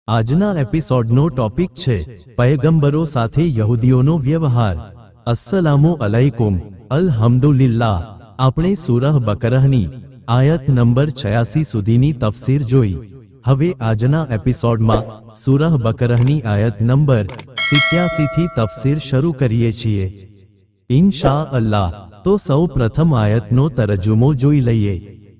આજના એપિસોડનો ટોપિક છે પયગંબરો સાથે યહૂદીઓનો વ્યવહાર। અસ્સલામુ અલૈકુમ, અલ્હમ્દુલિલ્લાહ। આપણે સૂરહ બકરહની આયત નંબર 86 સુધીની તફસીર જોઈ। હવે આજના એપિસોડમાં સૂરહ બકરહની આયત નંબર 87 થી તફસીર શરૂ કરીએ છીએ ઇન્શા અલ્લાહ। તો સૌ પ્રથમ આયતનો તરજુમો જોઈ લઈએ।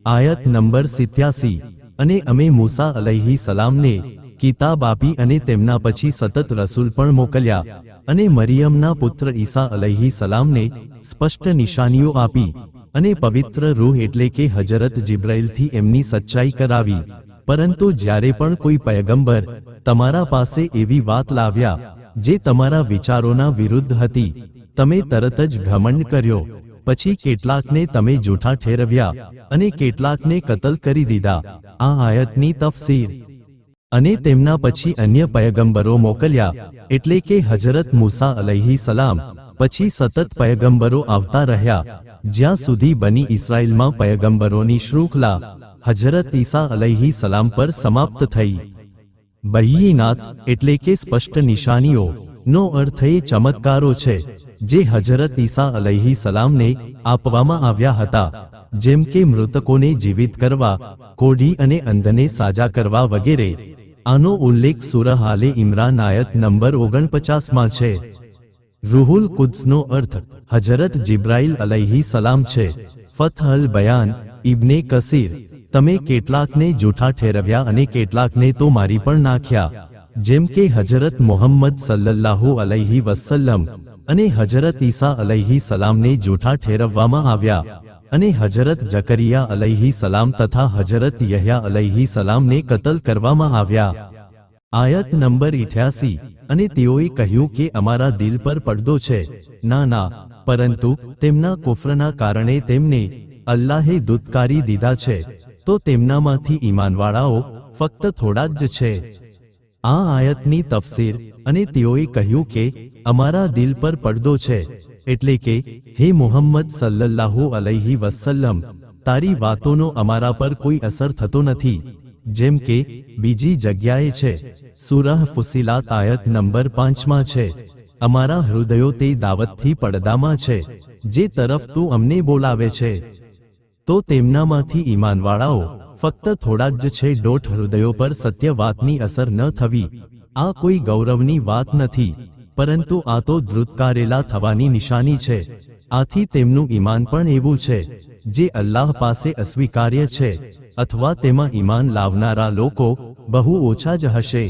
આયત નંબર 87। અને અમે મૂસા અલૈહિ સલામને કિતાબ આપી અને તેમના પછી સતત રસૂલ પણ મોકલ્યા અને મરિયમના પુત્ર ઈસા અલૈહિ સલામને સ્પષ્ટ નિશાનીઓ આપી અને પવિત્ર રૂહ એટલે કે હજરત જિબ્રાઈલથી એમની સચ્ચાઈ કરાવી। પરંતુ જ્યારે પણ કોઈ પયગંબર તમારા પાસે એવી વાત લાવ્યા જે તમારા વિચારોના વિરુદ્ધ હતી, તમે તરત જ ઘમંડ કર્યો। પછી કેટલાકને તમે જૂઠા ઠેરવ્યા અને કેટલાકને કતલ કરી દીધા। આ આયતની તફસીર। અને તેમના પછી અન્ય પયગંબરો મોકલ્યા એટલે કે હજરત મૂસા અલૈહિ સલામ પછી સતત પયગંબરો આવતા રહ્યા જ્યાં સુધી બની ઇસ્રાઈલમાં પયગંબરોની શૃંખલા હજરત ઈસા અલૈહિ સલામ પર સમાપ્ત થઈ। બય્યિનાત એટલે કે સ્પષ્ટ નિશાનીઓ નો અર્થ એ ચમત્કારો છે જે હજરત ઈસા અલૈહિ સલામને આપવામાં આવ્યા હતા, જેમ કે મૃતકોને જીવિત કરવા, કોઢી અને અંધને સાજા કરવા વગેરે। આનો ઉલ્લેખ સૂરહ આલે ઇમરાન આયત નંબર 49 માં છે। રૂહુલ કુદ્સનો અર્થ હજરત જિબ્રાઈલ અલૈહિ સલામ છે। ફથ અલ બયાન ઇબ્ને કસીર। તમે કેટલાકને જૂઠા ઠેરવ્યા અને કેટલાકને તો મારી પણ નાખ્યા, જેમ કે હજરત મુહમ્મદ સલ્લલ્લાહુ અલૈહિ વસલ્લમ અને હજરત ઈસા અલૈહિ સલામને જૂઠા ઠેરવવામાં આવ્યા અને હજરત જકરિયા અલૈહિ સલામ તથા હજરત યહયા અલૈહિ સલામને કતલ કરવામાં આવ્યા। આયત નંબર 88। અને તેઓએ કહ્યું કે અમારા દિલ પર પડદો છે। ના, પરંતુ તેમના કુફરના કારણે તેમને અલ્લાહે દૂતકારી દીધા છે, તો તેમનામાંથી ઈમાનવાળાઓ ફક્ત થોડા જ છે। આ આયતની તફસીર। અને તેઓએ કહ્યું કે અમારા દિલ પર પડદો છે એટલે કે હે મુહમ્મદ સલ્લલ્લાહુ અલૈહિ વસલ્લમ, તારી વાતોનો અમારા પર કોઈ અસર થતો નથી, જેમ કે બીજી જગ્યાએ છે। સૂરહ ફુસિલાત આયત નંબર 5 માં છે, અમારા હૃદયો તે દાવતથી પડદામાં છે જે તરફ તું અમને બોલાવે છે, તો તેમનામાંથી ઈમાનવાળાઓ ફક્ત થોડા જ છે। હૃદયો પર સત્ય વાતની અસર ન થવી આ કોઈ ગૌરવની વાત નથી, પરંતુ આ તો ધ્રુતકારેલા થવાની નિશાની છે। આથી તેમનું ઈમાન પણ એવું છે જે અલ્લાહ પાસે અસ્વીકાર્ય છે, અથવા તેમાં ઈમાન લાવનારા લોકો બહુ ઓછા જ હશે।